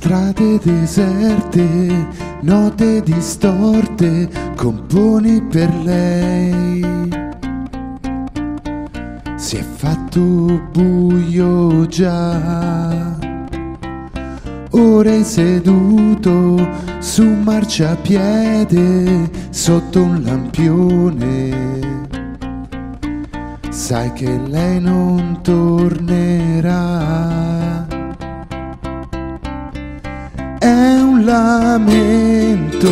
strade deserte, note distorte, componi per lei. Si è fatto buio già, ora è seduto su un marciapiede sotto un lampione. Sai che lei non tornerà. È un lamento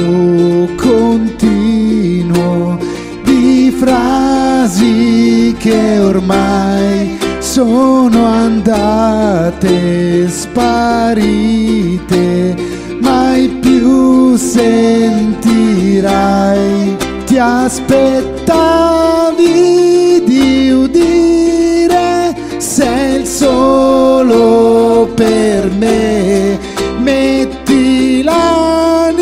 continuo di frasi che ormai sono andate sparite, mai più sentirai. Ti aspettavi di udire sei il solo per me. Metti l'anima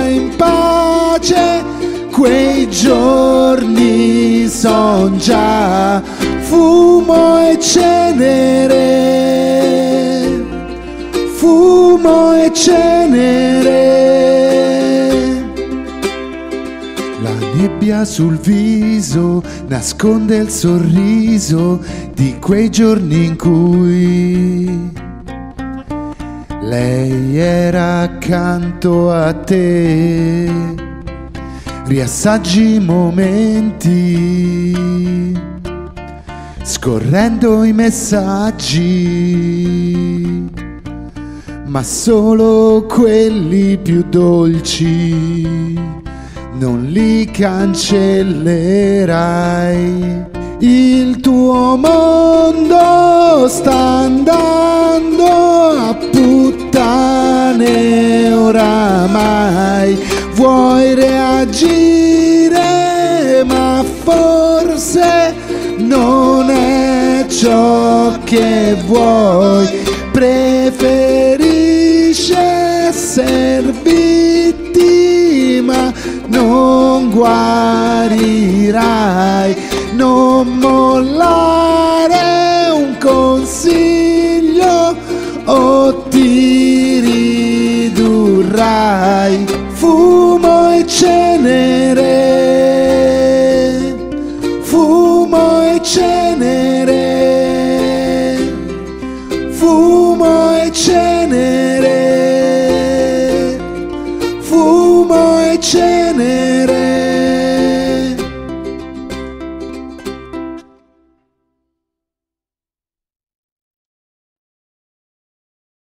in pace, quei giorni son già fumo e cenere, fumo e cenere. La nebbia sul viso nasconde il sorriso di quei giorni in cui lei era accanto a te. Riassaggi i momenti, scorrendo i messaggi, ma solo quelli più dolci non li cancellerai. Il tuo mondo sta andando a puttane oramai. Vuoi reagire, ma forse non è ciò che vuoi. Preferisci essere vittima, non guarirai. Non mollare un consiglio,